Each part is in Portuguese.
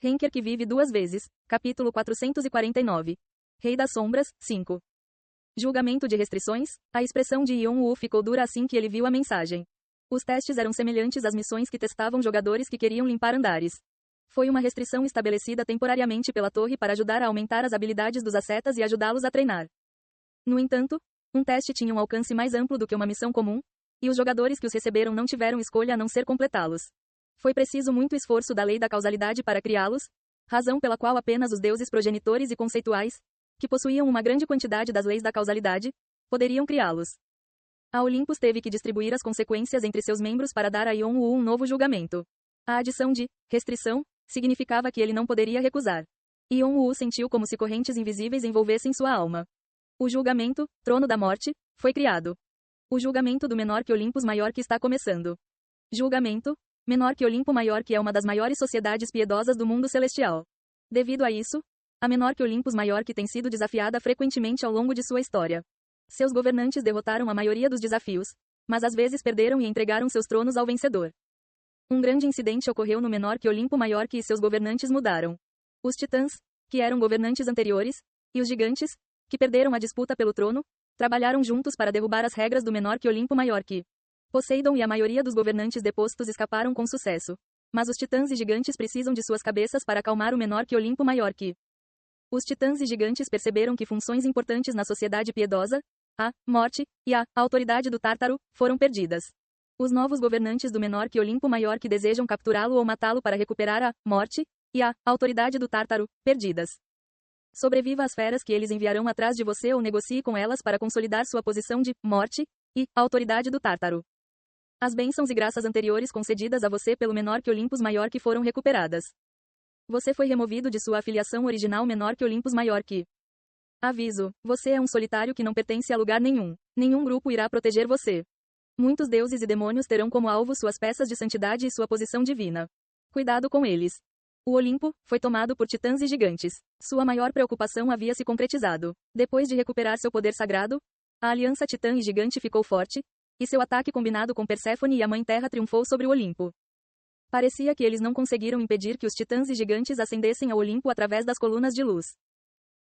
Henker que vive duas vezes. Capítulo 449. Rei das Sombras, 5. Julgamento de restrições. A expressão de Yeon-woo ficou dura assim que ele viu a mensagem. Os testes eram semelhantes às missões que testavam jogadores que queriam limpar andares. Foi uma restrição estabelecida temporariamente pela torre para ajudar a aumentar as habilidades dos ascetas e ajudá-los a treinar. No entanto, um teste tinha um alcance mais amplo do que uma missão comum, e os jogadores que os receberam não tiveram escolha a não ser completá-los. Foi preciso muito esforço da lei da causalidade para criá-los, razão pela qual apenas os deuses progenitores e conceituais, que possuíam uma grande quantidade das leis da causalidade, poderiam criá-los. A Olympus teve que distribuir as consequências entre seus membros para dar a Yeon-woo um novo julgamento. A adição de restrição significava que ele não poderia recusar. Yeon-woo sentiu como se correntes invisíveis envolvessem sua alma. O julgamento, Trono da Morte, foi criado. O julgamento do menor que Olympus maior que está começando. Julgamento, menor que Olimpo maior que é uma das maiores sociedades piedosas do mundo celestial. Devido a isso, a menor que Olympus maior que tem sido desafiada frequentemente ao longo de sua história. Seus governantes derrotaram a maioria dos desafios, mas às vezes perderam e entregaram seus tronos ao vencedor. Um grande incidente ocorreu no menor que Olimpo maior que seus governantes mudaram. Os titãs, que eram governantes anteriores, e os gigantes, que perderam a disputa pelo trono, trabalharam juntos para derrubar as regras do menor que Olimpo maior que. Poseidon e a maioria dos governantes depostos escaparam com sucesso. Mas os titãs e gigantes precisam de suas cabeças para acalmar o menor que Olimpo maior que. Os titãs e gigantes perceberam que funções importantes na sociedade piedosa, a morte e a autoridade do Tártaro, foram perdidas. Os novos governantes do menor que Olimpo maior que desejam capturá-lo ou matá-lo para recuperar a morte e a autoridade do Tártaro, perdidas. Sobreviva às feras que eles enviarão atrás de você ou negocie com elas para consolidar sua posição de morte e autoridade do Tártaro. As bênçãos e graças anteriores concedidas a você pelo menor que Olympus maior que foram recuperadas. Você foi removido de sua afiliação original menor que Olympus maior que. Aviso, você é um solitário que não pertence a lugar nenhum. Nenhum grupo irá proteger você. Muitos deuses e demônios terão como alvo suas peças de santidade e sua posição divina. Cuidado com eles. O Olimpo foi tomado por titãs e gigantes. Sua maior preocupação havia se concretizado. Depois de recuperar seu poder sagrado, a aliança titã e gigante ficou forte, e seu ataque combinado com Perséfone e a Mãe Terra triunfou sobre o Olimpo. Parecia que eles não conseguiram impedir que os titãs e gigantes ascendessem ao Olimpo através das colunas de luz.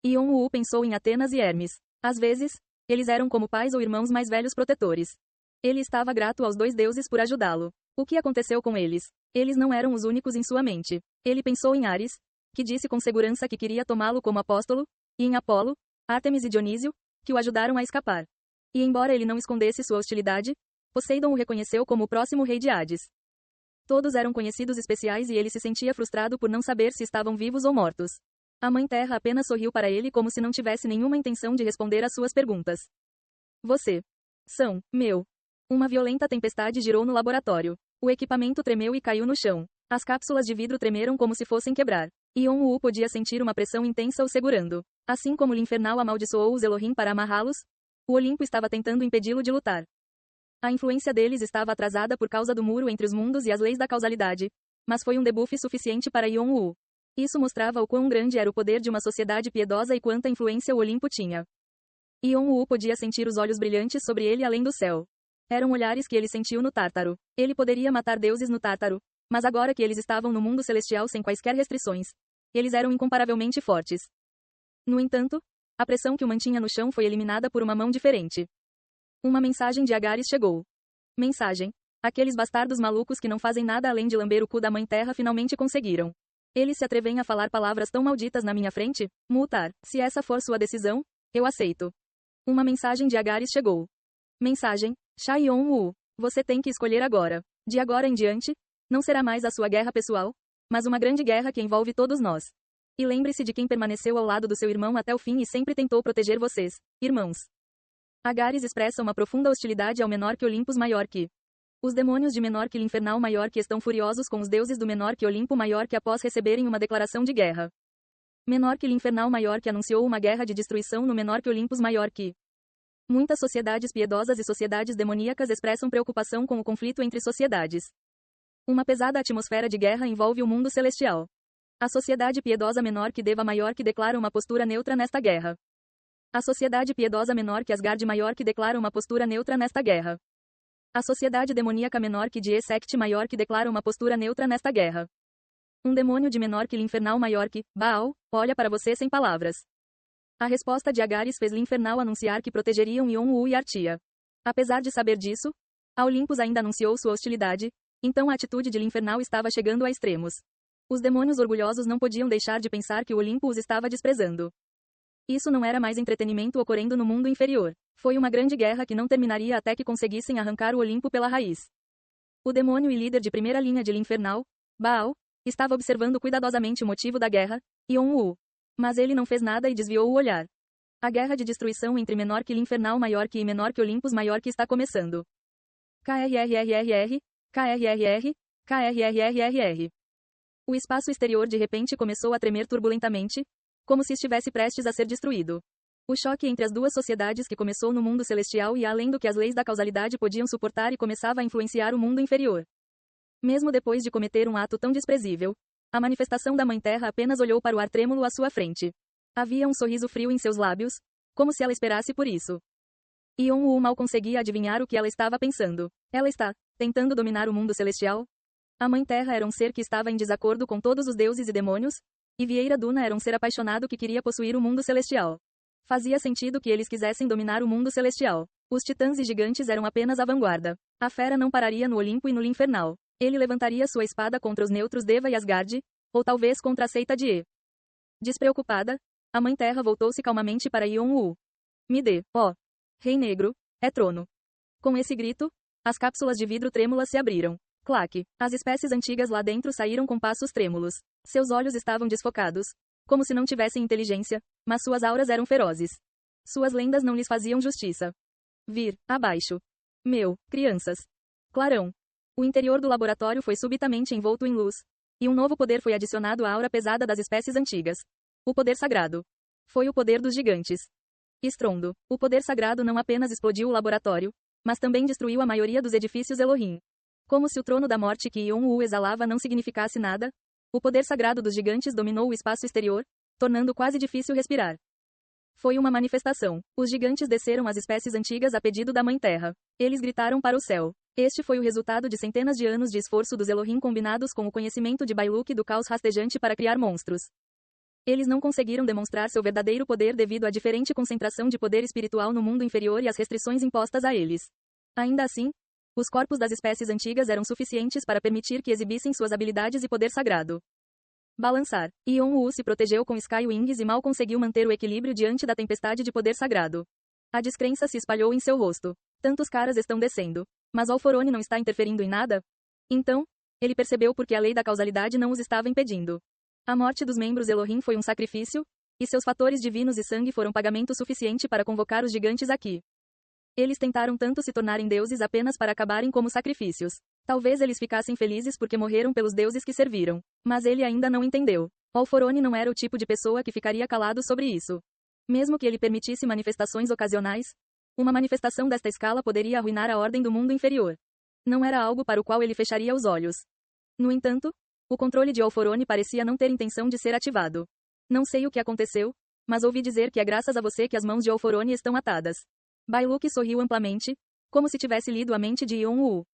Yeon-woo pensou em Atenas e Hermes. Às vezes, eles eram como pais ou irmãos mais velhos protetores. Ele estava grato aos dois deuses por ajudá-lo. O que aconteceu com eles? Eles não eram os únicos em sua mente. Ele pensou em Ares, que disse com segurança que queria tomá-lo como apóstolo, e em Apolo, Ártemis e Dionísio, que o ajudaram a escapar. E embora ele não escondesse sua hostilidade, Poseidon o reconheceu como o próximo rei de Hades. Todos eram conhecidos especiais e ele se sentia frustrado por não saber se estavam vivos ou mortos. A Mãe Terra apenas sorriu para ele como se não tivesse nenhuma intenção de responder às suas perguntas. Você. São, meu. Uma violenta tempestade girou no laboratório. O equipamento tremeu e caiu no chão. As cápsulas de vidro tremeram como se fossem quebrar. Yeon-woo podia sentir uma pressão intensa o segurando. Assim como o infernal amaldiçoou os Elohim para amarrá-los, o Olimpo estava tentando impedi-lo de lutar. A influência deles estava atrasada por causa do muro entre os mundos e as leis da causalidade, mas foi um debuff suficiente para Yeon-woo. Isso mostrava o quão grande era o poder de uma sociedade piedosa e quanta influência o Olimpo tinha. Yeon-woo podia sentir os olhos brilhantes sobre ele além do céu. Eram olhares que ele sentiu no Tártaro. Ele poderia matar deuses no Tártaro, mas agora que eles estavam no mundo celestial sem quaisquer restrições, eles eram incomparavelmente fortes. No entanto, a pressão que o mantinha no chão foi eliminada por uma mão diferente. Uma mensagem de Agares chegou. Mensagem. Aqueles bastardos malucos que não fazem nada além de lamber o cu da Mãe Terra finalmente conseguiram. Eles se atrevem a falar palavras tão malditas na minha frente? Mutar. Se essa for sua decisão, eu aceito. Uma mensagem de Agares chegou. Mensagem. Cha Yeon-woo. Você tem que escolher agora. De agora em diante, não será mais a sua guerra pessoal, mas uma grande guerra que envolve todos nós. E lembre-se de quem permaneceu ao lado do seu irmão até o fim e sempre tentou proteger vocês, irmãos. Agares expressa uma profunda hostilidade ao menor que Olympus maior que. Os demônios de menor que infernal maior que estão furiosos com os deuses do menor que Olimpo maior que após receberem uma declaração de guerra. Menor que infernal maior que anunciou uma guerra de destruição no menor que Olympus maior que. Muitas sociedades piedosas e sociedades demoníacas expressam preocupação com o conflito entre sociedades. Uma pesada atmosfera de guerra envolve o mundo celestial. A sociedade piedosa menor que Deva maior que declara uma postura neutra nesta guerra. A sociedade piedosa menor que Asgard maior que declara uma postura neutra nesta guerra. A sociedade demoníaca menor que Die Sect maior que declara uma postura neutra nesta guerra. Um demônio de menor que Linfernal maior que Baal, olha para você sem palavras. A resposta de Agares fez Linfernal anunciar que protegeriam Yon-U e Artia. Apesar de saber disso, a Olympus ainda anunciou sua hostilidade, então a atitude de Linfernal estava chegando a extremos. Os demônios orgulhosos não podiam deixar de pensar que o Olimpo os estava desprezando. Isso não era mais entretenimento ocorrendo no mundo inferior. Foi uma grande guerra que não terminaria até que conseguissem arrancar o Olimpo pela raiz. O demônio e líder de primeira linha de Linfernal, Baal, estava observando cuidadosamente o motivo da guerra, Yon-U. Mas ele não fez nada e desviou o olhar. A guerra de destruição entre menor que Linfernal maior que e menor que Olympus maior que está começando. KRRRRR, KRRR, KRRRRR. O espaço exterior de repente começou a tremer turbulentamente, como se estivesse prestes a ser destruído. O choque entre as duas sociedades que começou no mundo celestial e além do que as leis da causalidade podiam suportar e começava a influenciar o mundo inferior. Mesmo depois de cometer um ato tão desprezível, a manifestação da Mãe Terra apenas olhou para o ar trêmulo à sua frente. Havia um sorriso frio em seus lábios, como se ela esperasse por isso. Yon-U mal conseguia adivinhar o que ela estava pensando. Ela está tentando dominar o mundo celestial? A Mãe Terra era um ser que estava em desacordo com todos os deuses e demônios, e Vieira Duna era um ser apaixonado que queria possuir o mundo celestial. Fazia sentido que eles quisessem dominar o mundo celestial. Os titãs e gigantes eram apenas a vanguarda. A fera não pararia no Olimpo e no Linfernal. Ele levantaria sua espada contra os neutros Deva e Asgard, ou talvez contra a seita de E. Despreocupada, a Mãe Terra voltou-se calmamente para Yon-U. Me dê, ó. Rei Negro, é trono. Com esse grito, as cápsulas de vidro trêmulas se abriram. Claque. As espécies antigas lá dentro saíram com passos trêmulos. Seus olhos estavam desfocados, como se não tivessem inteligência, mas suas auras eram ferozes. Suas lendas não lhes faziam justiça. Vir, abaixo. Meu, crianças. Clarão. O interior do laboratório foi subitamente envolto em luz, e um novo poder foi adicionado à aura pesada das espécies antigas. O poder sagrado. Foi o poder dos gigantes. Estrondo. O poder sagrado não apenas explodiu o laboratório, mas também destruiu a maioria dos edifícios Elohim. Como se o trono da morte que Yon-U exalava não significasse nada, o poder sagrado dos gigantes dominou o espaço exterior, tornando quase difícil respirar. Foi uma manifestação. Os gigantes desceram as espécies antigas a pedido da Mãe Terra. Eles gritaram para o céu. Este foi o resultado de centenas de anos de esforço dos Elohim combinados com o conhecimento de Bailuk e do caos rastejante para criar monstros. Eles não conseguiram demonstrar seu verdadeiro poder devido à diferente concentração de poder espiritual no mundo inferior e às restrições impostas a eles. Ainda assim, os corpos das espécies antigas eram suficientes para permitir que exibissem suas habilidades e poder sagrado. Balançar. Yon-U se protegeu com Sky Wings e mal conseguiu manter o equilíbrio diante da tempestade de poder sagrado. A descrença se espalhou em seu rosto. Tantos caras estão descendo. Mas Alforone não está interferindo em nada? Então, ele percebeu porque a lei da causalidade não os estava impedindo. A morte dos membros Elohim foi um sacrifício, e seus fatores divinos e sangue foram pagamento suficiente para convocar os gigantes aqui. Eles tentaram tanto se tornarem deuses apenas para acabarem como sacrifícios. Talvez eles ficassem felizes porque morreram pelos deuses que serviram. Mas ele ainda não entendeu. Alforone não era o tipo de pessoa que ficaria calado sobre isso. Mesmo que ele permitisse manifestações ocasionais, uma manifestação desta escala poderia arruinar a ordem do mundo inferior. Não era algo para o qual ele fecharia os olhos. No entanto, o controle de Alforone parecia não ter intenção de ser ativado. Não sei o que aconteceu, mas ouvi dizer que é graças a você que as mãos de Alforone estão atadas. Bailuk sorriu amplamente, como se tivesse lido a mente de Yon-U.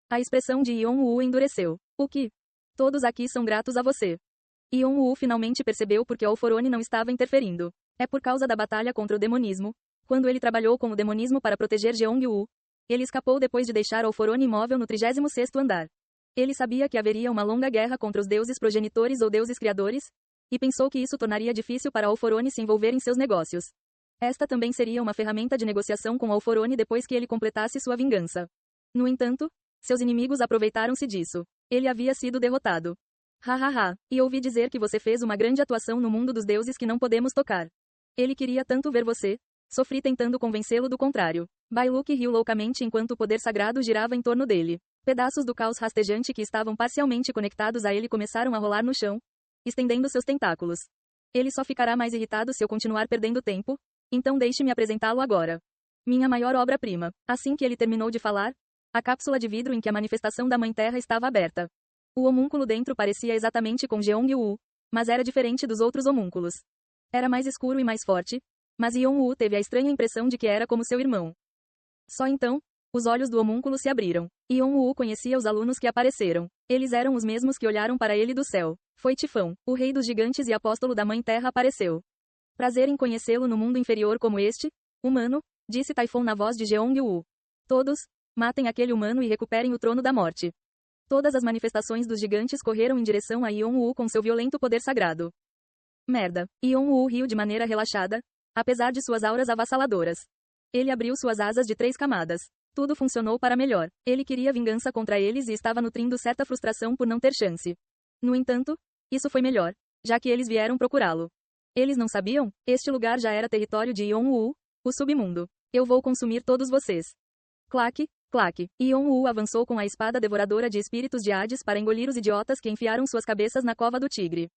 A expressão de Yon-U endureceu. O que? Todos aqui são gratos a você. Yon-U finalmente percebeu porque Alforone não estava interferindo. É por causa da batalha contra o demonismo. Quando ele trabalhou com o demonismo para proteger Jeong-U, ele escapou depois de deixar Alforone imóvel no 36º andar. Ele sabia que haveria uma longa guerra contra os deuses progenitores ou deuses criadores, e pensou que isso tornaria difícil para Alforone se envolver em seus negócios. Esta também seria uma ferramenta de negociação com Alforone depois que ele completasse sua vingança. No entanto, seus inimigos aproveitaram-se disso. Ele havia sido derrotado. Hahaha, e ouvi dizer que você fez uma grande atuação no mundo dos deuses que não podemos tocar. Ele queria tanto ver você. Sofri tentando convencê-lo do contrário. Bailuk riu loucamente enquanto o poder sagrado girava em torno dele. Pedaços do caos rastejante que estavam parcialmente conectados a ele começaram a rolar no chão, estendendo seus tentáculos. Ele só ficará mais irritado se eu continuar perdendo tempo, então deixe-me apresentá-lo agora. Minha maior obra-prima. Assim que ele terminou de falar, a cápsula de vidro em que a manifestação da Mãe Terra estava aberta. O homúnculo dentro parecia exatamente com Jeong-U, mas era diferente dos outros homúnculos. Era mais escuro e mais forte, mas Yon-U teve a estranha impressão de que era como seu irmão. Só então, Os olhos do homúnculo se abriram. Yon-Wu conhecia os alunos que apareceram. Eles eram os mesmos que olharam para ele do céu. Foi Tifão, o rei dos gigantes e apóstolo da Mãe Terra apareceu. Prazer em conhecê-lo no mundo inferior como este, humano, disse Taifon na voz de Jeong-Wu. Todos, matem aquele humano e recuperem o trono da morte. Todas as manifestações dos gigantes correram em direção a Yon-Wu com seu violento poder sagrado. Merda. Yon-Wu riu de maneira relaxada, apesar de suas auras avassaladoras. Ele abriu suas asas de 3 camadas. Tudo funcionou para melhor. Ele queria vingança contra eles e estava nutrindo certa frustração por não ter chance. No entanto, isso foi melhor, já que eles vieram procurá-lo. Eles não sabiam? Este lugar já era território de Yon-Wu, o submundo. Eu vou consumir todos vocês. Claque, claque. Yon-Wu avançou com a espada devoradora de espíritos de Hades para engolir os idiotas que enfiaram suas cabeças na cova do tigre.